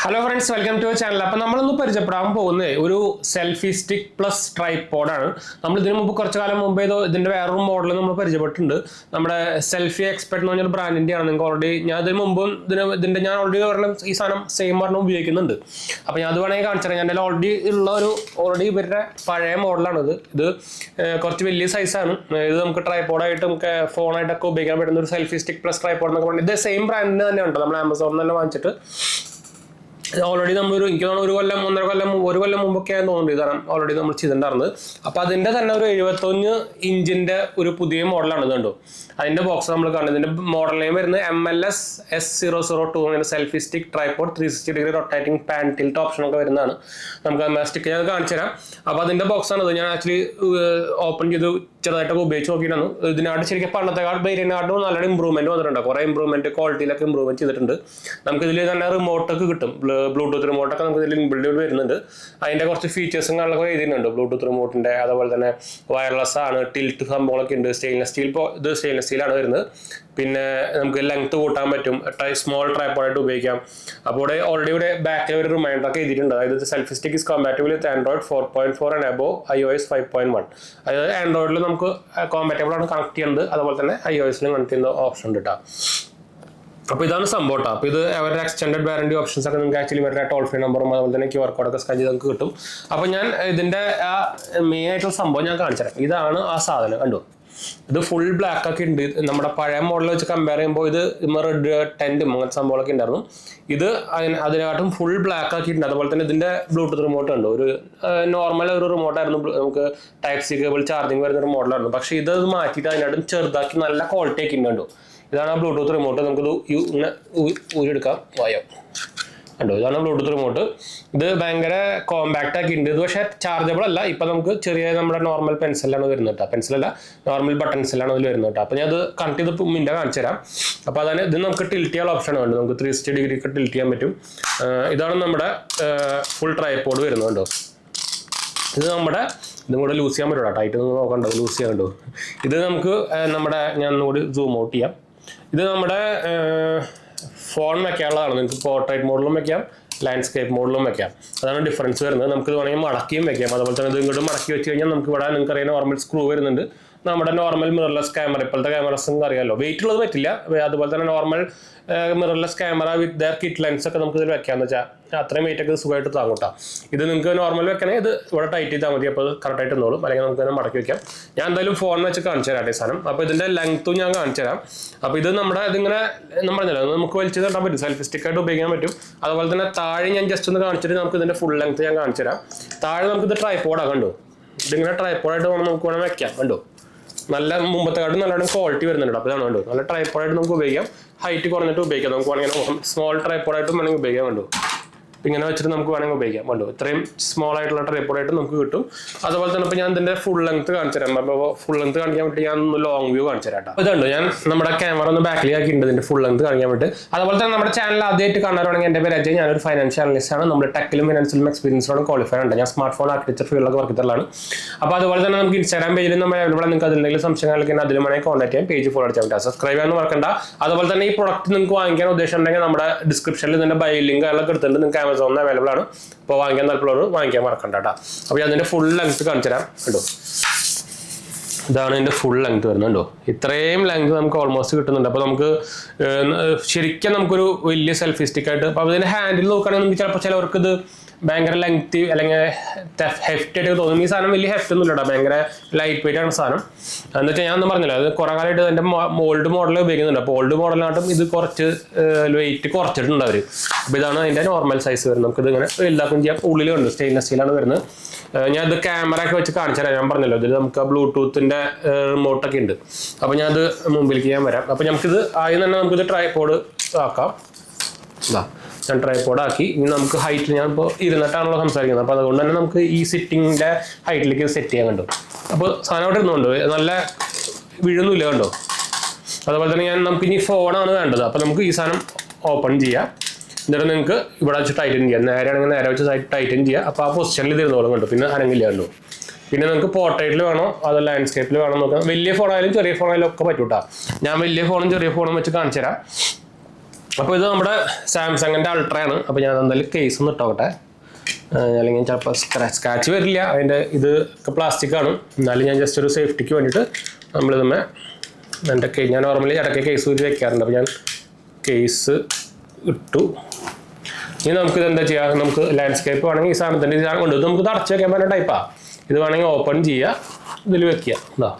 Hello friends, welcome to channel. അപ്പോൾ നമ്മളിന്ന് പരിചയപ്പെടാൻ പോകുന്നത് ഒരു സെൽഫി സ്റ്റിക്ക് പ്ലസ് ട്രൈപോഡാണ്. നമ്മൾ ഇതിനു മുമ്പ് കുറച്ച് കാലം മുമ്പ് ഇതിന്റെ വേറൊരു മോഡൽ നമ്മൾ പരിചയപ്പെട്ടിട്ടുണ്ട്. നമ്മുടെ സെൽഫി എക്സ്പെർട്ട് എന്ന് പറഞ്ഞൊരു ബ്രാൻഡിന്റെ ആണ്. നിങ്ങൾക്ക് ഓൾറെഡി ഞാൻ ഇതിന് മുമ്പ് ഞാൻ ഓൾറെഡി പറഞ്ഞ ഈ സാധനം സെയിം പറഞ്ഞ ഉപയോഗിക്കുന്നുണ്ട്. അപ്പോൾ ഞാൻ അത് വേണമെങ്കിൽ കാണിച്ചു തരാം. ഞാൻ ഓൾറെഡി ഉള്ള ഓൾറെഡി ഇവരുടെ പഴയ മോഡലാണ് ഇത് കുറച്ച് വലിയ സൈസാണ്. ഇത് നമുക്ക് ട്രൈപോഡായിട്ട് നമുക്ക് ഫോണായിട്ടൊക്കെ ഉപയോഗിക്കാൻ പറ്റുന്ന ഒരു സെൽഫി സ്റ്റിക്ക് പ്ലസ് ട്രൈപോഡ് എന്നൊക്കെ പറഞ്ഞാൽ ഇത് സെയിം ബ്രാൻഡിന് തന്നെ ഉണ്ട്. നമ്മൾ ആമസോണിൽ തന്നെ വാങ്ങിച്ചിട്ട് ഓൾറെഡി നമ്മൾ എനിക്ക് തോന്നുന്നു ഒരു കൊല്ലം മുമ്പൊക്കെയാണ് തോന്നുന്നത് ഇതാണ് ഓൾറെഡി നമ്മൾ ചെയ്തിട്ടുണ്ടായിരുന്നത്. അപ്പോൾ അതിൻ്റെ തന്നെ ഒരു 71 ഇഞ്ചിൻ്റെ ഒരു പുതിയ മോഡലാണ് ഇത് കണ്ടു. അതിൻ്റെ ബോക്സ് നമ്മൾ കാണുന്നത്. ഇതിൻ്റെ മോഡൽ നെയിം വരുന്നത് MLS S002 അങ്ങനെ selfie stick tripod 360 degree rotating pan tilt ഓപ്ഷനൊക്കെ വരുന്നതാണ്. നമുക്ക് സ്റ്റിക്ക് ഞാൻ കാണിച്ചു തരാം. അപ്പോൾ അതിൻ്റെ ബോക്സാണ് ഇത്. ഞാൻ ആക്ച്വലി ഓപ്പൺ ചെയ്ത് ചെറുതായിട്ടൊക്കെ ഉപയോഗിച്ച് നോക്കിയിട്ടാണ്. ഇതിനായിട്ട് ശരിക്കും പണ്ടത്തെക്കാട് വേരിയൻ്റായിട്ടും നല്ലൊരു ഇമ്പ്രൂവ്മെൻറ്റ് വന്നിട്ടുണ്ട്. കുറേ ഇമ്പ്രൂവ്മെൻറ്റ് ക്വാളിറ്റിയിലൊക്കെ ഇമ്പ്രൂവ്മെൻറ്റ് ചെയ്തിട്ടുണ്ട്. നമുക്കിതിൽ തന്നെ റിമോട്ടൊക്കെ കിട്ടും. ബ്ലൂടൂത്ത് റിമോട്ടൊക്കെ നമുക്ക് ഇതിൽ ഇൻബിൽഡ് വരുന്നുണ്ട്. അതിൻ്റെ കുറച്ച് ഫീച്ചേഴ്സും കാര്യങ്ങളൊക്കെ എഴുതിയിട്ടുണ്ട്. ബ്ലൂടൂത്ത് റിമോട്ടിൻ്റെ അതുപോലെ തന്നെ വയർലെസ് ആണ്, ടിൽറ്റ് സംഭവങ്ങളൊക്കെ ഉണ്ട്. സ്റ്റെയിൻലെസ് സ്റ്റീലാണ് വരുന്നത്. പിന്നെ നമുക്ക് ലെങ്ത് കൂട്ടാൻ പറ്റും. സ്മോൾ ട്രൈപോഡായിട്ട് ഉപയോഗിക്കാം. അപ്പോൾ ഓൾറെഡി ഇവിടെ ബാക്കിൽ ഒരു റിമൈൻഡറൊക്കെ എഴുതിയിട്ടുണ്ട്. അതായത് selfie stick is compatible with Android 4.4 and above iOS 5.1. അതായത് ആൻഡ്രോയിഡിൽ നമുക്ക് കോമ്പാറ്റബിൾ ആണ് കണക്ട് ചെയ്യുന്നത്. അതുപോലെ തന്നെ iOSലും കണക്ട് ചെയ്യുന്ന ഓപ്ഷൻ ഉണ്ട് കേട്ടോ. അപ്പോൾ ഇതാണ് സംഭവം കേട്ടോ. അപ്പോൾ ഇത് അവരുടെ എക്സ്റ്റൻഡഡ് വാറണ്ടി ഓപ്ഷൻസ് ഒക്കെ നിങ്ങൾക്ക് ആക്ച്വലി ഇവരുടെ ടോൾ ഫ്രീ നമ്പറും അതുപോലെ തന്നെ QR കോഡൊക്കെ സ്കാൻ ചെയ്ത് നമുക്ക് കിട്ടും. അപ്പോൾ ഞാൻ ഇതിൻ്റെ ആ മെയിൻ ആയിട്ടുള്ള സംഭവം ഞാൻ കാണിച്ചു തരാം. ഇതാണ് ആ സാധനം കണ്ടു. ഇത് ഫുൾ ബ്ലാക്ക് ഒക്കെ ഉണ്ട്. നമ്മുടെ പഴയ മോഡൽ വെച്ച് കമ്പയർ ചെയ്യുമ്പോൾ ഇത് റെഡ് ടെൻറ്റും അങ്ങനത്തെ സംഭവങ്ങളൊക്കെ ഉണ്ടായിരുന്നു. ഇത് അതിനായിട്ടും ഫുൾ ബ്ലാക്ക് ആക്കിയിട്ടുണ്ട്. അതുപോലെ തന്നെ ഇതിൻ്റെ ബ്ലൂടൂത്ത് റിമോട്ട് ഉണ്ട്. ഒരു നോർമൽ ഒരു റിമോട്ടായിരുന്നു. നമുക്ക് ടൈപ്പ് സി കേബിൾ ചാർജിങ് വരുന്ന ഒരു മോഡലായിരുന്നു. പക്ഷേ ഇത് മാറ്റിയിട്ട് അതിനായിട്ടും ചെറുതാക്കി നല്ല ക്വാളിറ്റി ഒക്കെ ഉണ്ട്. ഇതാണ് ആ ബ്ലൂടൂത്ത് റിമോട്ട്. നമുക്കിത് ഇങ്ങനെ ഊരിയെടുക്കാം. വായോ കണ്ടോ, ഇതാണ് ബ്ലൂടൂത്ത് റിമോട്ട്. ഇത് ഭയങ്കര കോമ്പാക്ട് ആക്കി ഉണ്ട്. ഇത് പക്ഷേ ചാർജബിൾ അല്ല. ഇപ്പം നമുക്ക് ചെറിയ നമ്മുടെ നോർമൽ പെൻസിലാണ് വരുന്നത് കേട്ടോ. പെൻസിലല്ല, നോർമൽ ബട്ടൺസിലാണ് അതിൽ വരുന്നത് കേട്ടോ. അപ്പോൾ ഞാൻ അത് കണക്ട് ചെയ്ത് മിൻ്റെ കാണിച്ചു തരാം. അപ്പോൾ അതാണ് ഇത് നമുക്ക് ടിൽറ്റ് ചെയ്യാനുള്ള ഓപ്ഷനാണ് വേണ്ടത്. നമുക്ക് 360 ഡിഗ്രി ഒക്കെ ടിൽറ്റ് ചെയ്യാൻ പറ്റും. ഇതാണ് നമ്മുടെ ഫുൾ ട്രൈപോഡ് വരുന്നത് കേട്ടോ. ഇതും കൂടെ ലൂസ് ചെയ്യാൻ പറ്റും കേട്ടോ. ടൈറ്റ് നോക്കണ്ടോ, ലൂസ് ചെയ്യാൻ കണ്ടോ. ഇത് നമുക്ക് ഞാൻ ഒന്നുകൂടി സൂം ഔട്ട് ചെയ്യാം. ഇത് നമ്മുടെ ഫോൺ വെക്കാനുള്ളതാണ്. നിങ്ങൾക്ക് പോർട്രേറ്റ് മോഡിലും വെക്കാം, ലാൻഡ്സ്കേപ്പ് മോഡിലും വെക്കാം. അതാണ് ഡിഫറൻസ് വരുന്നത്. നമുക്ക് ഇത് വേണമെങ്കിൽ മടക്കിയും വെക്കാം. അതുപോലെ തന്നെ ഇത് ഇങ്ങോട്ട് മടക്കി വെച്ച് കഴിഞ്ഞാൽ നമുക്ക് ഇവിടെ നിങ്ങൾക്കറിയാം നോർമൽ സ്ക്രൂ വരുന്നുണ്ട്. നമ്മുടെ നോർമൽ മിറർലെസ് ക്യാമറ, ഇപ്പോഴത്തെ ക്യാമറസ് നിങ്ങൾക്ക് അറിയാമല്ലോ, വെയിറ്റ് ഉള്ളത് പറ്റില്ല. അതുപോലെ തന്നെ normal mirrorless camera with there kit lens ഒക്കെ നമുക്ക് ഇതിൽ വെക്കാമെന്ന് വെച്ചാൽ അത്രയും വെയിറ്റ് ഒക്കെ സുഖമായിട്ട് താങ്ങൂട്ടാം. ഇത് നിങ്ങൾക്ക് നോർമൽ വെക്കണമെങ്കിൽ ഇത് ഇവിടെ ടൈറ്റ് ചെയ്താൽ മതി. അപ്പോൾ കറക്റ്റായിട്ട് ഇരുന്നോളും. അല്ലെങ്കിൽ നമുക്ക് തന്നെ മടക്കി വെക്കാം. ഞാൻ എന്തായാലും ഫോൺ വെച്ച് കാണിച്ചു തരാം സാധനം. അപ്പോൾ ഇതിൻ്റെ ലെങ്ത്തും ഞാൻ കാണിച്ചു തരാം. അപ്പോൾ ഇത് ഇതിങ്ങനെ പറഞ്ഞല്ലോ, നമുക്ക് വലിച്ചു തട്ടാൻ പറ്റും. സെൽഫി സ്റ്റിക്കായിട്ട് ഉപയോഗിക്കാൻ പറ്റും. അതുപോലെ തന്നെ താഴെ ഞാൻ ജസ്റ്റ് ഒന്ന് കാണിച്ചിട്ട് നമുക്ക് ഇതിൻ്റെ ഫുൾ ലെങ്ത്ത് ഞാൻ കാണിച്ചു തരാം. താഴെ നമുക്കിത് ട്രൈപോഡാണ് കണ്ടോ. ഇതിങ്ങനെ ട്രൈപോഡായിട്ട് നമുക്ക് വേണം വെക്കാം കണ്ടോ. നല്ല മുമ്പത്തെക്കാട്ടും നല്ലോണം ക്വാളിറ്റി വരുന്നുണ്ട്. അപ്പോൾ ഇതാണ് കണ്ടോ. നല്ല ട്രൈപോഡായിട്ട് നമുക്ക് ഉപയോഗിക്കാം. ഹൈറ്റ് കുറഞ്ഞിട്ട് ഉപയോഗിക്കാം. നമുക്ക് വേണമെങ്കിൽ സ്മോൾ ട്രൈപോഡായിട്ടും വേണമെങ്കിൽ ഉപയോഗിക്കാം കണ്ടോ. ഇങ്ങനെ വെച്ചിട്ട് നമുക്ക് വേണമെങ്കിൽ ഉപയോഗിക്കാം കണ്ടോ. ഇത്രയും സ്മോൾ ആയിട്ടുള്ള ട്രൈപോഡായിട്ട് നമുക്ക് കിട്ടും. അതുപോലെ തന്നെ ഇപ്പോൾ ഞാൻ ഇതിൻ്റെ ഫുൾ ലെങ്ത്ത് കാണിച്ചു തരാം. അപ്പോൾ ഫുൾ ലെങ്ത്ത് കാണിക്കാൻ വേണ്ടി ഞാൻ ഒന്ന് ലോങ് വ്യൂ കാണിച്ചു തരാം കേട്ടോ. ഇതുണ്ട് ഞാൻ നമ്മുടെ ക്യാമറ ഒന്ന് ബാക്കിൽ ആക്കിയിട്ടുണ്ട് ഇതിൻ്റെ ഫുൾ ലെങ്ത്ത് കാണിക്കാൻ വേണ്ടി. അതുപോലെ തന്നെ നമ്മുടെ ചാനൽ ആദ്യമായിട്ട് കാണാനാണെങ്കിൽ എൻ്റെ പേര് അജയ്. ഞാനൊരു ഫൈനാൻഷ്യൽ അനലിസ്റ്റ് ആണ്. നമ്മുടെ ടെക്കിലും ഫിനാൻസിലും എക്സ്പീരിയൻസോടും ക്വാളിഫൈഡ് ഉണ്ട്. ഞാൻ സ്മാർട്ട് ഫോൺ ആർക്കിടെക്ചർ ഫീൽഡിലൊക്കെ വർക്ക് ചെയ്തിട്ടുള്ളതാണ്. അപ്പോൾ അതുപോലെ തന്നെ നമുക്ക് ഇൻസ്റ്റാഗ്രാം പേജിൽ നമ്മൾ അവൈലബിൾ. നിങ്ങൾക്ക് അതിലെന്തെങ്കിലും സംശയങ്ങളൊക്കെ അതിലും വേണമെങ്കിൽ കോൺടാക്ട് ചെയ്യാം. പേജ് ഫോളോ അടിച്ചാൽ പറ്റും. സബ്സ്ക്രൈബ് ചെയ്യാൻ മറക്കണ്ട. അതുപോലെ തന്നെ ഈ പ്രൊഡക്റ്റ് നിങ്ങൾക്ക് വാങ്ങിക്കാൻ ഉദ്ദേശമുണ്ടെങ്കിൽ നമ്മുടെ ഡിസ്ക്രിപ്ഷനിൽ ഇതിൻ്റെ ബൈ ലിങ്ക് എല്ലാം എടുത്തിട്ടുണ്ട്. നിങ്ങൾക്ക് ആമസോണിൽ അവൈലബിൾ ആണ്. അപ്പോൾ വാങ്ങിക്കാൻ താല്പര്യമുള്ളവർ വാങ്ങിക്കാൻ മറക്കണ്ട കേട്ടോ. അപ്പോൾ അതിൻ്റെ ഫുൾ ലെങ്ത്ത് കാണിച്ചു തരാം കേട്ടോ. ഇതാണ് ഇതിൻ്റെ ഫുൾ ലെങ്ത് വരുന്നത് കേട്ടോ. ഇത്രയും ലെങ്ത് നമുക്ക് ഓൾമോസ്റ്റ് കിട്ടുന്നുണ്ട്. അപ്പോൾ നമുക്ക് ശരിക്കും നമുക്കൊരു വലിയ സെൽഫി സ്റ്റിക്കായിട്ട്. അപ്പോൾ അതിൻ്റെ ഹാൻഡിൽ നോക്കുകയാണെങ്കിൽ നമുക്ക് ചിലപ്പോൾ ചിലവർക്ക് ഇത് ഭയങ്കര ലെങ്തി അല്ലെങ്കിൽ ഹെഫ്റ്റ് ആയിട്ട് തോന്നും. ഈ സാധനം വലിയ ഹെഫ്റ്റ് ഒന്നും ഇല്ല. ഭയങ്കര ലൈറ്റ് വെയിറ്റ് ആണ് സാധനം. എന്ന് വെച്ചാൽ ഞാൻ ഒന്നും പറഞ്ഞില്ല, അത് കുറേ കാലമായിട്ട് എൻ്റെ ഓൾഡ് മോഡൽ ഉപയോഗിക്കുന്നുണ്ട്. അപ്പോൾ ഓൾഡ് മോഡലിനായിട്ടും ഇത് കുറച്ച് വെയിറ്റ് കുറച്ചിട്ടുണ്ട് അവർ. അപ്പോൾ ഇതാണ് അതിൻ്റെ നോർമൽ സൈസ് വരുന്നത്. നമുക്കിത് ഇങ്ങനെ വലുതാക്കും ചെയ്യാം. ഉള്ളിലുണ്ട് സ്റ്റെയിൻലെസ് സ്റ്റീലാണ് വരുന്നത്. ഞാൻ ഇത് ക്യാമറ ഒക്കെ വെച്ച് കാണിച്ചു തരാം. ഞാൻ പറഞ്ഞല്ലോ ഇതിൽ നമുക്ക് ബ്ലൂടൂത്തിൻ്റെ റിമോട്ടൊക്കെ ഉണ്ട്. അപ്പോൾ ഞാൻ അത് മുമ്പിലേക്ക് ഞാൻ വരാം. അപ്പോൾ നമുക്കിത് ആദ്യം തന്നെ നമുക്കിത് ട്രൈപോഡ് ആക്കാം. ഞാൻ ട്രൈപോഡ് ആക്കി. ഇനി നമുക്ക് ഹൈറ്റിൽ ഞാൻ ഇപ്പോൾ ഇരുന്നിട്ടാണല്ലോ സംസാരിക്കുന്നത്. അപ്പോൾ അതുകൊണ്ട് തന്നെ നമുക്ക് ഈ സിറ്റിങ്ങിൻ്റെ ഹൈറ്റിലേക്ക് സെറ്റ് ചെയ്യാൻ കണ്ടു. അപ്പോൾ സാധനം അവിടെ ഇരുന്നുണ്ട് നല്ല വീഴൊന്നുമില്ല കണ്ടോ. അതുപോലെ തന്നെ നമുക്ക് ഇനി ഫോണാണ് വേണ്ടത്. അപ്പോൾ നമുക്ക് ഈ സാധനം ഓപ്പൺ ചെയ്യാം. എന്നിട്ട് നിങ്ങൾക്ക് ഇവിടെ വെച്ച് ടൈറ്റൻ ചെയ്യാം. നേരെയാണെങ്കിൽ നേരെ വെച്ച് ടൈറ്റൻ ചെയ്യുക. അപ്പോൾ ആ പൊസിഷനിൽ ഇത് ഇരുന്നോളും കണ്ടു. പിന്നെ അനങ്ങില്ല കണ്ടു. പിന്നെ നിങ്ങൾക്ക് പോർട്രേറ്റിൽ വേണോ അതോ ലാൻഡ്സ്കേപ്പിൽ വേണോ നോക്കാം. വലിയ ഫോണായാലും ചെറിയ ഫോണായാലും ഒക്കെ പറ്റൂട്ടാ. ഞാൻ വലിയ ഫോണും ചെറിയ ഫോണും വെച്ച് കാണിച്ചു തരാം. അപ്പോൾ ഇത് നമ്മുടെ സാംസങ്ങിൻ്റെ അൾട്രയാണ്. അപ്പോൾ ഞാൻ എന്തായാലും കേസ് ഒന്ന് ഇട്ടോട്ടെ, അല്ലെങ്കിൽ ചിലപ്പോൾ സ്ക്രാച്ച് വരില്ല. അതിൻ്റെ ഇത് പ്ലാസ്റ്റിക് ആണ്, എന്നാലും ഞാൻ ജസ്റ്റ് ഒരു സേഫ്റ്റിക്ക് വേണ്ടിയിട്ട് നമ്മളിതുമ്മേ ഞാൻ നോർമലി ഇടയ്ക്ക് കേസ് ഊരി വെക്കാറുണ്ട്. അപ്പോൾ ഞാൻ കേസ് ഇട്ടു. ഇനി നമുക്കിത് എന്താ ചെയ്യുക, നമുക്ക് ലാൻഡ്സ്കേപ്പ് വേണമെങ്കിൽ ഈ സാധനത്തിൻ്റെ ഇത് കൊണ്ട് നമുക്ക് അടച്ചു വെക്കാൻ പറ്റുന്ന ടൈപ്പാണ്. ഇത് വേണമെങ്കിൽ ഓപ്പൺ ചെയ്യുക, ഇതിൽ വെക്കുക. എന്താ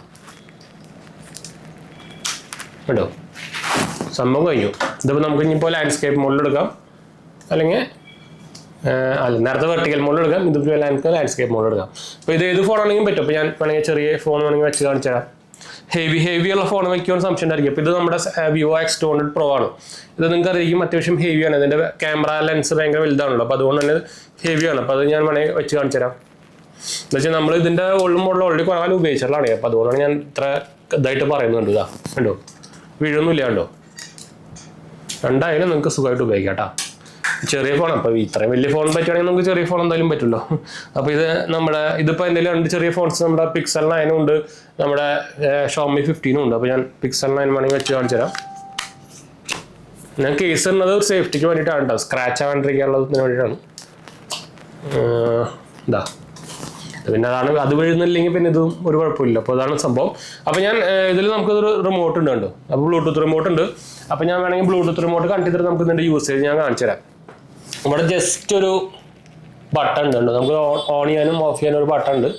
കേട്ടോ, സംഭവം കഴിഞ്ഞു. ഇതിപ്പോൾ നമുക്ക് ഇനിയിപ്പോൾ ലാൻഡ്സ്കേപ്പ് മോഡിൽ എടുക്കാം, അല്ലെങ്കിൽ നേരത്തെ വെർട്ടിക്കൽ മോഡിൽ എടുക്കാം. ഇതിപ്പോൾ ലാൻഡ്സ്കേപ്പ് മോഡിൽ എടുക്കാം. അപ്പോൾ ഇത് ഏത് ഫോണാണെങ്കിലും പറ്റും. അപ്പോൾ ഞാൻ വേണമെങ്കിൽ ചെറിയ ഫോൺ വേണമെങ്കിൽ വെച്ച് കാണിച്ചു തരാം. ഹെവി ഉള്ള ഫോൺ വയ്ക്കുവാൻ സംശയം ഉണ്ടായിരിക്കും. അപ്പോൾ ഇത് നമ്മുടെ Vivo X200 Pro ആണ്. ഇത് നിങ്ങൾക്ക് അറിയിക്കും അത്യാവശ്യം ഹെവിയാണ്. ഇതിൻ്റെ ക്യാമറ ലെൻസ് ഭയങ്കര വലുതാണല്ലോ, അപ്പോൾ അതുകൊണ്ട് തന്നെ ഹെവിയാണ്. അപ്പോൾ അത് ഞാൻ വേണമെങ്കിൽ വെച്ച് കാണിച്ചു തരാം. എന്ന് വെച്ചാൽ നമ്മൾ ഇതിൻ്റെ ഓൾഡ് മോഡൽ ഓൾറെഡി കുറേ കാലം ഉപയോഗിച്ചിട്ടുള്ളതാണ്. അപ്പോൾ അതുകൊണ്ടാണ് ഞാൻ ഇത്ര ഇതായിട്ട് പറയുന്നുണ്ട്. ഇതാ കണ്ടോ, വീഴൊന്നുമില്ല കണ്ടോ. രണ്ടായാലും നിങ്ങൾക്ക് സുഖമായിട്ട് ഉപയോഗിക്കാം കേട്ടോ. ചെറിയ ഫോൺ, അപ്പോൾ ഇത്രയും വലിയ ഫോൺ പറ്റുകയാണെങ്കിൽ നമുക്ക് ചെറിയ ഫോൺ എന്തായാലും പറ്റുമല്ലോ. അപ്പോൾ ഇത് ഇതിപ്പോൾ എന്തെങ്കിലും 2 ചെറിയ ഫോൺസ് നമ്മുടെ Pixel 9 ഉണ്ട്, നമ്മുടെ Xiaomi 15 ഉണ്ട്. അപ്പോൾ ഞാൻ Pixel 9 വേണമെങ്കിൽ വെച്ച് കാണിച്ചു തരാം. ഞാൻ കേസ് ഉള്ളത് സേഫ്റ്റിക്ക് വേണ്ടിയിട്ടാണ് കേട്ടോ, സ്ക്രാച്ച് ആവാണ്ടിരിക്കാനുള്ളതിന് വേണ്ടിയിട്ടാണ്. ഇതാ പിന്നെ അതാണ്, അത് വീഴുന്നില്ലെങ്കിൽ പിന്നെ ഇതും ഒരു കുഴപ്പമില്ല. അപ്പോൾ അതാണ് സംഭവം. അപ്പോൾ ഞാൻ ഇതിൽ നമുക്കൊരു റിമോട്ട് ഉണ്ട് കണ്ടോ, അപ്പോൾ ബ്ലൂടൂത്ത് റിമോട്ട് ഉണ്ട്. അപ്പോൾ ഞാൻ വേണമെങ്കിൽ ബ്ലൂടൂത്ത് റിമോട്ട് കണ്ടിട്ട് നമുക്ക് ഇതിൻ്റെ യൂസേജ് ഞാൻ കാണിച്ചു തരാം. ഇവിടെ ജസ്റ്റ് ഒരു ബട്ടൺ ഉണ്ട്, നമുക്ക് ഓൺ ചെയ്യാനും ഓഫ് ചെയ്യാനും ഒരു ബട്ടൺ ഉണ്ട്.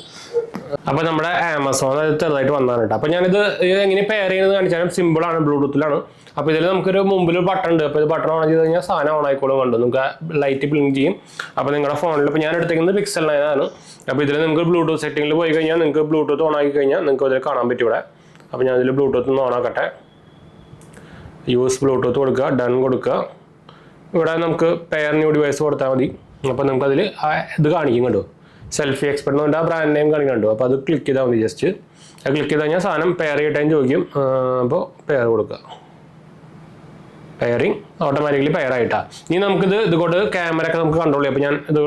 അപ്പോൾ നമ്മുടെ ആമസോൺ അത് ചെറുതായിട്ട് വന്നതാണ് കേട്ടോ. അപ്പോൾ ഞാനിത് എങ്ങനെ പെയർ ചെയ്യുന്നത് കാണിച്ചാലും സിമ്പിളാണ്, ബ്ലൂടൂത്തിലാണ്. അപ്പോൾ ഇതിൽ നമുക്കൊരു മുമ്പിൽ ബട്ടൺ ഉണ്ട്. അപ്പോൾ ഇത് ബട്ടൺ ഓൺ ചെയ്ത് കഴിഞ്ഞാൽ സാധനം ഓൺ ആയിക്കോളും കണ്ടു, നിങ്ങൾക്ക് ലൈറ്റ് ബ്ലിങ്ക് ചെയ്യും. അപ്പോൾ നിങ്ങളുടെ ഫോണിൽ ഇപ്പോൾ ഞാൻ എടുത്തേക്കുന്നത് Pixel 9 ആണ്. അപ്പോൾ ഇതിൽ നിങ്ങൾക്ക് ബ്ലൂടൂത്ത് സെറ്റിങ്ങിൽ പോയി കഴിഞ്ഞാൽ നിങ്ങൾക്ക് ബ്ലൂടൂത്ത് ഓൺ ആക്കി കഴിഞ്ഞാൽ നിങ്ങൾക്ക് ഇതിൽ കാണാൻ പറ്റും ഇവിടെ. അപ്പോൾ ഞാൻ ഇതിൽ ബ്ലൂടൂത്ത് ഒന്ന് ഓൺ ആക്കട്ടെ, യൂസ് ബ്ലൂടൂത്ത് കൊടുക്കുക, ഡൺ കൊടുക്കുക. ഇവിടെ നമുക്ക് പെയർ ന്യൂ ഡിവൈസ് കൊടുത്താൽ മതി. അപ്പോൾ നമുക്കതിൽ ഇത് കാണിക്കും കണ്ടു, സെൽഫി എക്സ്പെർട്ട് എന്ന് പറഞ്ഞാൽ ബ്രാൻഡ് നെയിം കാണിക്കുന്നുണ്ടോ. അപ്പോൾ അത് ക്ലിക്ക് ചെയ്താൽ മതി. ജസ്റ്റ് അത് ക്ലിക്ക് ചെയ്ത് കഴിഞ്ഞാൽ സാധനം പെയർ ചെയ്തിട്ടേന്ന് ചോദിക്കും. അപ്പോൾ പെയർ കൊടുക്കുക, പെയറിങ് ഓട്ടോമാറ്റിക്കലി പെയർ ആയിട്ടാണ്. ഇനി നമുക്കിത് ഇതുകൊണ്ട് ക്യാമറ ഒക്കെ നമുക്ക് കൺട്രോൾ ചെയ്യാം. അപ്പോൾ ഞാൻ ഇത്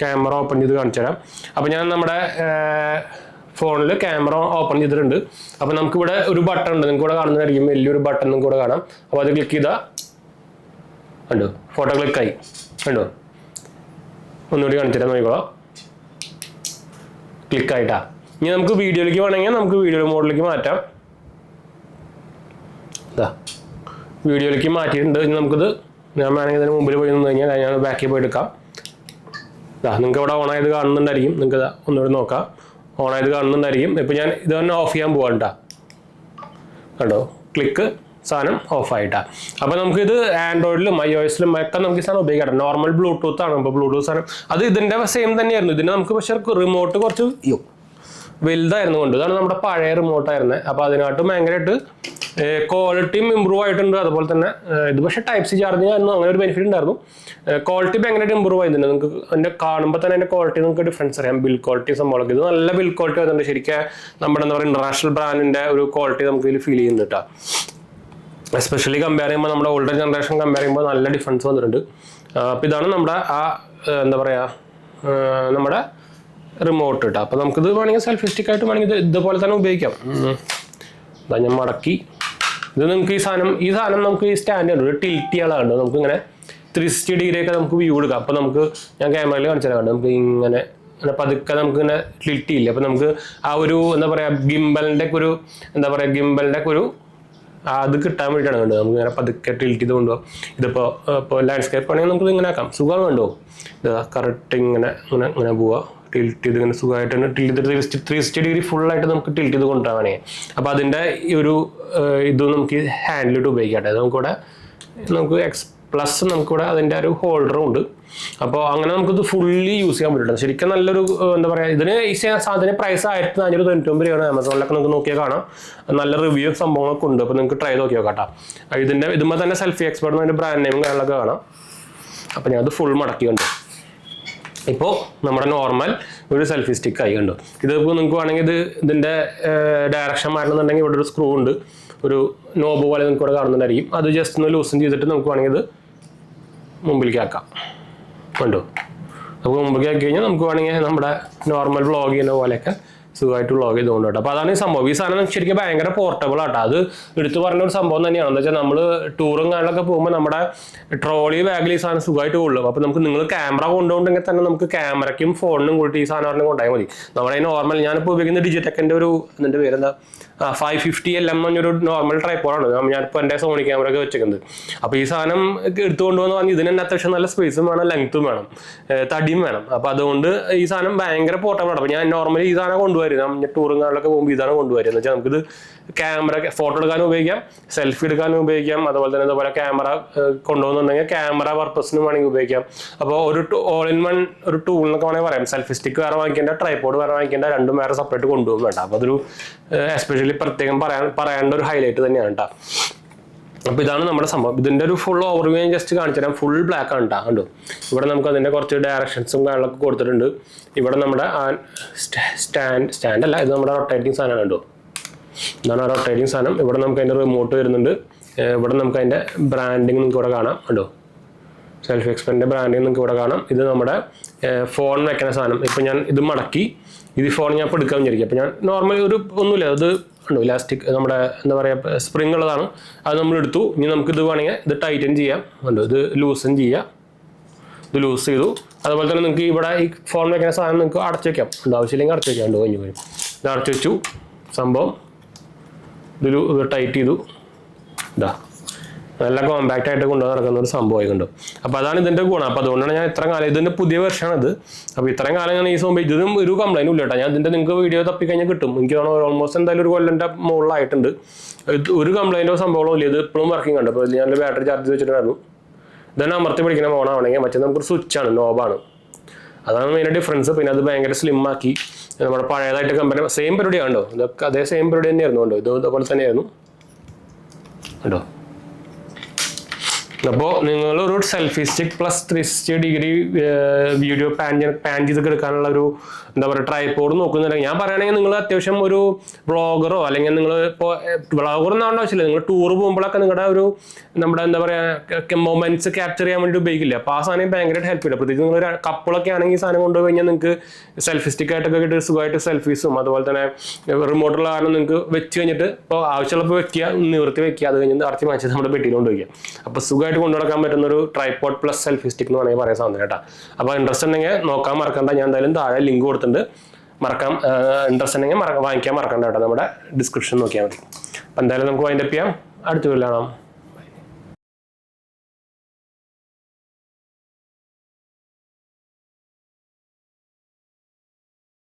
ക്യാമറ ഓപ്പൺ ചെയ്ത് കാണിച്ചു തരാം. അപ്പോൾ ഞാൻ നമ്മുടെ ഫോണിൽ ക്യാമറ ഓപ്പൺ ചെയ്തിട്ടുണ്ട്. അപ്പോൾ നമുക്കിവിടെ ഒരു ബട്ടൺ ഉണ്ട്, നിങ്ങൾക്ക് ഇവിടെ കാണുന്നതായിരിക്കും, വലിയൊരു ബട്ടൺ നിങ്ങൾക്ക് ഇവിടെ കാണാം. അപ്പോൾ അത് ക്ലിക്ക് ചെയ്താൽ കണ്ടോ, ഫോട്ടോ ക്ലിക്കായി കണ്ടോ. ഒന്നുകൂടി കാണിച്ചു തരാം, നോക്കിക്കോളാം, ക്ലിക്കായിട്ടാ. ഇനി നമുക്ക് വീഡിയോയിലേക്ക് വേണമെങ്കിൽ നമുക്ക് വീഡിയോ മോഡിലേക്ക് മാറ്റാം. ഇതാ വീഡിയോയിലേക്ക് മാറ്റിയിട്ടുണ്ട്. ഇനി നമുക്കിത് ഞാൻ വേണമെങ്കിൽ ഇതിന് മുമ്പിൽ പോയി നിന്ന് കഴിഞ്ഞാൽ ഞാൻ ബാക്കിൽ പോയി എടുക്കാം. ഇതാ നിങ്ങൾക്ക് ഇവിടെ ഓണായത് കാണുന്നുണ്ടായിരിക്കും, നിങ്ങൾക്ക് ഇതാ ഒന്നുകൂടി നോക്കാം, ഓണായത് കാണുന്നുണ്ടായിരിക്കും. ഇപ്പോൾ ഞാൻ ഇത് തന്നെ ഓഫ് ചെയ്യാൻ പോകാം കേട്ടോ. കണ്ടോ, ക്ലിക്ക്, സാധനം ഓഫായിട്ടാണ്. അപ്പോൾ നമുക്കിത് ആൻഡ്രോയിഡിലും iOS-ലും ഒക്കെ നമുക്ക് ഈ സാധനം ഉപയോഗിക്കാം. നോർമൽ ബ്ലൂടൂത്ത് ആണ്. അപ്പോൾ ബ്ലൂടൂത്ത് സാധനം അത് ഇതിൻ്റെ സെയിം തന്നെയായിരുന്നു. ഇതിന് നമുക്ക് പക്ഷേ റിമോട്ട് കുറച്ച് വലുതായിരുന്നു കൊണ്ട്, ഇതാണ് നമ്മുടെ പഴയ റിമോട്ടായിരുന്നത്. അപ്പോൾ അതിനായിട്ട് ഭയങ്കരമായിട്ട് ക്വാളിറ്റിയും ഇമ്പ്രൂവ് ആയിട്ടുണ്ട്. അതുപോലെ തന്നെ ഇത് പക്ഷേ ടൈപ്പ് സി ചാർജിങ് ആയിരുന്നു, അങ്ങനെ ഒരു ബെനിഫിറ്റ് ഉണ്ടായിരുന്നു. ക്വാളിറ്റി ഭയങ്കരമായിട്ട് ഇമ്പ്രൂവ് ആയിട്ടുണ്ട്. നിങ്ങൾക്ക് അതിൻ്റെ കാണുമ്പോൾ തന്നെ അതിൻ്റെ ക്വാളിറ്റി നിങ്ങൾക്ക് ഡിഫറൻസ് അറിയാം. ബിൽ ക്വാളിറ്റി സംഭവമൊക്കെ ഇത് നല്ല ബിൽ ക്വാളിറ്റി വരുന്നുണ്ട്. ശരിക്കും നമ്മുടെ എന്താ പറയുക ഇന്റർനാഷണൽ ബ്രാൻഡിൻ്റെ ഒരു ക്വാളിറ്റി നമുക്ക് ഇതിൽ ഫീൽ ചെയ്യുന്നുണ്ട് കേട്ടോ. എസ്പെഷ്യലി കമ്പയർ ചെയ്യുമ്പോൾ നമ്മുടെ ഓൾഡർ ജനറേഷൻ കമ്പയർ ചെയ്യുമ്പോൾ നല്ല ഡിഫറൻസ് വന്നിട്ടുണ്ട്. അപ്പോൾ ഇതാണ് നമ്മുടെ എന്താ പറയുക നമ്മുടെ റിമോട്ട് കേട്ടോ. അപ്പോൾ നമുക്കിത് വേണമെങ്കിൽ സെൽഫി സ്റ്റിക്ക് ആയിട്ട് വേണമെങ്കിൽ ഇതുപോലെ തന്നെ ഉപയോഗിക്കാം. ഇതാ ഞാൻ മടക്കി, ഇത് നിങ്ങൾക്ക് ഈ സാധനം നമുക്ക് ഈ സ്റ്റാൻഡേർഡ് ഒരു ടിൽറ്റ് ചെയ്യാനുണ്ട്. നമുക്ക് ഇങ്ങനെ 360 ഡിഗ്രി ഒക്കെ നമുക്ക് വ്യൂ എടുക്കാം. അപ്പോൾ നമുക്ക് ഞാൻ ക്യാമറയിൽ കാണിച്ചു തരാം, നമുക്ക് ഇങ്ങനെ പതുക്കെ നമുക്ക് ഇങ്ങനെ ടിൽറ്റ് ചെയ്യില്ല. അപ്പോൾ നമുക്ക് ആ ഒരു എന്താ പറയുക ഗിംബലിൻ്റെ ഒക്കെ ഒരു അത് കിട്ടാൻ വേണ്ടിയിട്ടാണ് കണ്ടത്. നമുക്ക് ഇങ്ങനെ പതുക്കെ ടിൽറ്റ് ചെയ്ത് കൊണ്ടുപോകാം. ഇപ്പോൾ ലാൻഡ്സ്കേപ്പ് ആണെങ്കിൽ നമുക്ക് ഇങ്ങനെ ആക്കാം, സുഖമാണ് കണ്ടോ. ഇതാ കറക്റ്റ് ഇങ്ങനെ പോവുക, ടിൽറ്റ് ചെയ്ത് ഇങ്ങനെ സുഖമായിട്ട് തന്നെ ടിൽറ്റ് ചെയ്ത് 360 ഡിഗ്രി ഫുള്ളായിട്ട് നമുക്ക് ടിൽറ്റ് ചെയ്ത് കൊണ്ടുപോകാൻ വേണമെങ്കിൽ. അപ്പോൾ അതിൻ്റെ ഈ ഒരു ഇത് നമുക്ക് ഹാൻഡിലിട്ട് ഉപയോഗിക്കട്ടെ. നമുക്ക് X+ നമുക്കിവിടെ അതിൻ്റെ ഒരു ഹോൾഡറും ഉണ്ട്. അപ്പോൾ അങ്ങനെ നമുക്കിത് ഫുള്ളി യൂസ് ചെയ്യാൻ പറ്റും. ശരിക്കും നല്ലൊരു എന്താ പറയുക, ഇതിന് ഈ സാധനത്തിന് പ്രൈസ് 1499 രൂപയാണ്. ആമസോണിലൊക്കെ നമുക്ക് നോക്കിയാൽ കാണാം, നല്ല റിവ്യൂ സംഭവങ്ങളൊക്കെ ഉണ്ട്. അപ്പോൾ നിങ്ങൾക്ക് ട്രൈ നോക്കി നോക്കാം. ഇതുമ്പോൾ തന്നെ സെൽഫി എക്സ്പെർട്ട് എന്നതിൻ്റെ ബ്രാൻഡ് നെയിം കാര്യങ്ങളൊക്കെ കാണാം. അപ്പോൾ ഞാനത് ഫുൾ മടക്കി കണ്ടു. ഇപ്പോൾ നമ്മുടെ നോർമൽ ഒരു സെൽഫി സ്റ്റിക്ക് ആയി കണ്ടു. ഇതിപ്പോൾ നിങ്ങൾക്ക് വേണമെങ്കിൽ ഇതിൻ്റെ ഡയറക്ഷൻ മാറ്റണമെന്നുണ്ടെങ്കിൽ ഇവിടെ ഒരു സ്ക്രൂ ഉണ്ട്, ഒരു നോബ് പോലെ നിങ്ങൾക്ക് ഇവിടെ കാണുന്നുണ്ടായിരിക്കും. അത് ജസ്റ്റ് ഒന്ന് ലൂസൻ ചെയ്തിട്ട് നമുക്ക് വേണമെങ്കിൽ ഇത് മുമ്പിലേക്ക് ആക്കാം കണ്ടോ. നമുക്ക് മുമ്പിലേക്ക് ആക്കി കഴിഞ്ഞാൽ നമുക്ക് വേണമെങ്കിൽ നമ്മുടെ നോർമൽ വ്ളോഗ് ചെയ്യുന്ന പോലെയൊക്കെ സുഖമായിട്ട് വ്ളോഗ് ചെയ്തുകൊണ്ട് കേട്ടോ. അപ്പോൾ അതാണ് ഈ സംഭവം. ഈ സാധനം ശരിക്കും ഭയങ്കര പോർട്ടബിൾ ആട്ടോ. അത് എടുത്തു പറഞ്ഞ ഒരു സംഭവം തന്നെയാണ്. എന്താ വെച്ചാൽ നമ്മൾ ടൂറും കാര്യങ്ങളൊക്കെ പോകുമ്പോൾ നമ്മുടെ ട്രോളി ബാഗിൽ ഈ സാധനം സുഖമായിട്ട് കൊള്ളും. അപ്പോൾ നമുക്ക് നിങ്ങൾ ക്യാമറ കൊണ്ടുപോകണമെങ്കിൽ തന്നെ നമുക്ക് ക്യാമറയ്ക്കും ഫോണിനും കൂട്ടി ഈ സാധനം കൊണ്ടുപോയാൽ മതി. നമ്മുടെ നോർമൽ ഞാനിപ്പോൾ ഉപയോഗിക്കുന്ന ഡിജിടെക്കിൻ്റെ ഒരു ഇതിൻ്റെ പേരെന്താ 550 LM എന്നൊരു നോർമൽ ട്രൈപ്പോഡാണ് ഞാനിപ്പോൾ എൻ്റെ സോണി ക്യാമറ ഒക്കെ വെച്ചിരിക്കുന്നത്. അപ്പോൾ ഈ സാധനം എടുത്തുകൊണ്ട് വന്ന് പറഞ്ഞാൽ ഇതിന് തന്നെ അത്യാവശ്യം നല്ല സ്പേസും വേണം, ലെങ്ത്തും വേണം, തടിയും വേണം. അപ്പോൾ അതുകൊണ്ട് ഈ സാധനം ഭയങ്കര പോർട്ടബിളാണ്. അപ്പോൾ ഞാൻ നോർമലി ഈ സാധനം കൊണ്ടുവരും. ഞാൻ ടൂറും കാര്യങ്ങളൊക്കെ പോകുമ്പോൾ ഇതാണ് കൊണ്ടുവരും. എന്ന് വെച്ചാൽ നമുക്കിത് ക്യാമറ ഫോട്ടോ എടുക്കാനും ഉപയോഗിക്കാം, സെൽഫി എടുക്കാനും ഉപയോഗിക്കാം, അതുപോലെ തന്നെ അതുപോലെ ക്യാമറ കൊണ്ടുപോകുന്നുണ്ടെങ്കിൽ ക്യാമറ പർപ്പസിനും വേണമെങ്കിൽ ഉപയോഗിക്കാം. അപ്പോൾ ഒരു ഓൾ ഇൻ വൺ ഒരു ടൂൾ എന്നൊക്കെ വേണമെങ്കിൽ പറയാം. സെൽഫി സ്റ്റിക്ക് വേറെ വാങ്ങിക്കേണ്ട, ട്രൈപോഡ് വേറെ വാങ്ങിക്കേണ്ട, രണ്ടും വേറെ സെപ്പറേറ്റ് കൊണ്ടുപോകും വേണ്ട. അപ്പോൾ അതൊരു എസ്പെഷ്യലി പ്രത്യേകം പറയേണ്ട ഒരു ഹൈലൈറ്റ് തന്നെയാണ് കേട്ടോ. അപ്പോൾ ഇതാണ് നമ്മുടെ സംഭവം. ഇതിൻ്റെ ഒരു ഫുൾ ഓവർവ്യൂ ഞാൻ ജസ്റ്റ് കാണിച്ചു തരാം. ഫുൾ ബ്ലാക്ക് ആണ് കേട്ടോ. കണ്ടോ, ഇവിടെ നമുക്ക് അതിൻ്റെ കുറച്ച് ഡയറക്ഷൻസും കാര്യങ്ങളൊക്കെ കൊടുത്തിട്ടുണ്ട്. ഇവിടെ നമ്മുടെ സ്റ്റാൻഡല്ല, ഇത് നമ്മുടെ റൊട്ടേറ്റിംഗ് സാധനമാണ്. കണ്ടോ, ഇതാണ് ആ റൊട്ടേറ്റിംഗ് സാധനം. ഇവിടെ നമുക്ക് അതിൻ്റെ റിമോട്ട് വരുന്നുണ്ട്. ഇവിടെ നമുക്ക് അതിൻ്റെ ബ്രാൻഡിങ് നിങ്ങൾക്ക് ഇവിടെ കാണാം. കണ്ടോ, സെൽഫി എക്സ്പെർട്ടിൻ്റെ ബ്രാൻഡിങ് നിങ്ങൾക്ക് ഇവിടെ കാണാം. ഇത് നമ്മുടെ ഫോൺ വെക്കുന്ന സാധനം. ഇപ്പോൾ ഞാൻ ഇത് മടക്കി ഇത് ഫോൺ ഞാൻ ഇപ്പോൾ എടുക്കാൻ വിചാരിക്കും. അപ്പോൾ ഞാൻ നോർമലി ഒന്നുമില്ല, അത് ഉണ്ടോ ഇലാസ്റ്റിക് നമ്മുടെ എന്താ പറയുക സ്പ്രിങ് ഉള്ളതാണ്. അത് നമ്മൾ എടുത്തു. ഇനി നമുക്ക് ഇത് വേണമെങ്കിൽ ഇത് ടൈറ്റൻ ചെയ്യാം. ഉണ്ടോ, ഇത് ലൂസൻ ചെയ്യാം. ഇത് ലൂസ് ചെയ്തു. അതുപോലെ തന്നെ നിങ്ങൾക്ക് ഇവിടെ ഈ ഫോൺ വെക്കുന്ന സാധനം നിങ്ങൾക്ക് അടച്ചു വയ്ക്കാം. ഉണ്ടോ, ആവശ്യമില്ലെങ്കിൽ അടച്ചു വയ്ക്കാം. ഉണ്ടോ, കഴിഞ്ഞു പോയി. ഇത് അടച്ചു വെച്ചു. സംഭവം ഇത് ടൈറ്റ് ചെയ്തു. ഇതാ നല്ല കോമ്പാക്റ്റ് ആയിട്ട് കൊണ്ടുവന്ന് നടക്കുന്ന ഒരു സംഭവമായി കണ്ടു. അപ്പോൾ അതാണ് ഇതിൻ്റെ ഗുണം. അപ്പോൾ അതുകൊണ്ടാണ് ഞാൻ ഇത്ര കാലം ഇതിൻ്റെ പുതിയ വെർഷനാണിത്. അപ്പോൾ ഇത്രയും കാലം ഞാൻ ഈ സംഭവം ഇതും ഒരു കംപ്ലൈൻറ്റും ഇല്ല കേട്ടോ. ഞാൻ ഇതിൻ്റെ നിങ്ങൾക്ക് വീഡിയോ തപ്പിക്കഴിഞ്ഞാൽ കിട്ടും. എനിക്ക് ഓൾമോസ്റ്റ് എന്തായാലും ഒരു കൊല്ലൻ്റെ മുകളിലായിട്ടുണ്ട്. ഇത് ഒരു കംപ്ലൈൻറ്റോ സംഭവമോ ഇല്ല. ഇത് ഇപ്പോഴും വർക്കിംഗ് ഉണ്ട്. അപ്പോൾ ഞാൻ ബാറ്ററി ചാർജ് വെച്ചിട്ടുണ്ടായിരുന്നു. ഇതാണ് അമർത്തി പിടിക്കുന്ന ഫോണാണെങ്കിൽ മറ്റേ നമുക്കൊരു സ്വിച്ചാണ്, നോബാണ്. അതാണ് മെയിൻ ഡിഫറൻസ്. പിന്നെ അത് ഭയങ്കര സ്ലിം ആക്കി. നമ്മുടെ പഴയതായിട്ട് കമ്പനി സെയിം പരിപാടി കണ്ടോ, ഇതൊക്കെ അതേ സെയിം പരിപാടി തന്നെയായിരുന്നു. കണ്ടോ, ഇതുപോലെ തന്നെയായിരുന്നു കേട്ടോ. അപ്പോൾ നിങ്ങളൊരു selfie stick plus 360 degree video pan ചെയ്തൊക്കെ എടുക്കാനുള്ള ഒരു എന്താ പറയുക ട്രൈപോഡ് നോക്കുന്നുണ്ടെങ്കിൽ ഞാൻ പറയുകയാണെങ്കിൽ നിങ്ങൾ അത്യാവശ്യം ഒരു വ്ളോഗറോ അല്ലെങ്കിൽ നിങ്ങൾ ഇപ്പോൾ വ്ളോഗറൊന്നും ആവേണ്ട ആവശ്യമില്ല. നിങ്ങൾ ടൂർ പോകുമ്പോഴൊക്കെ നിങ്ങളുടെ ഒരു നമ്മുടെ എന്താ പറയുക മൊമെന്റ്സ് ക്യാപ്ചർ ചെയ്യാൻ വേണ്ടി ഉപയോഗിക്കില്ല. അപ്പോൾ ആ സാധനം ഭയങ്കരമായിട്ട് ഹെൽപ്പ് ചെയ്യില്ല. പ്രത്യേകിച്ച് നിങ്ങൾ കപ്പിളൊക്കെ ആണെങ്കിൽ ഈ സാധനം കൊണ്ടുപോയി കഴിഞ്ഞാൽ നിങ്ങൾക്ക് സെൽഫി സ്റ്റിക്കായിട്ടൊക്കെ കിട്ടി സുഖമായിട്ട് സെൽഫീസും അതുപോലെ തന്നെ റിമോട്ടുള്ള കാരണം നിങ്ങൾക്ക് വെച്ച് കഴിഞ്ഞിട്ട് ഇപ്പോൾ ആവശ്യമുള്ളപ്പോൾ വെക്കുക, നിവൃത്തി വെക്കുക, അത് കഴിഞ്ഞ് അടച്ച് മാറ്റി നമ്മുടെ പെട്ടിയിൽ കൊണ്ട് വയ്ക്കുക. അപ്പോൾ സുഖമായിട്ട് കൊണ്ടുനടക്കാൻ പറ്റുന്ന ഒരു ട്രൈപോഡ് പ്ലസ് സെൽഫി സ്റ്റിക്ക് എന്ന് വേണമെങ്കിൽ പറയാൻ സാധനം കേട്ടോ. അപ്പോൾ ഇൻട്രസ്റ്റ് ഉണ്ടെങ്കിൽ നോക്കാൻ മറക്കണ്ട. ഞാൻ എന്തായാലും താഴെ ലിങ്ക് കൊടുത്തിട്ടുണ്ട്. ഇൻട്രസ്റ്റ് ഉണ്ടെങ്കിൽ വാങ്ങിക്കാൻ മറക്കണ്ട കേട്ടോ. നമ്മുടെ ഡിസ്ക്രിപ്ഷൻ നോക്കിയാൽ മതി. അപ്പോൾ എന്തായാലും നമുക്ക് വൈൻഡപ്പ് ചെയ്യാം. അടുത്ത വീഡിയോയിൽ കാണാം.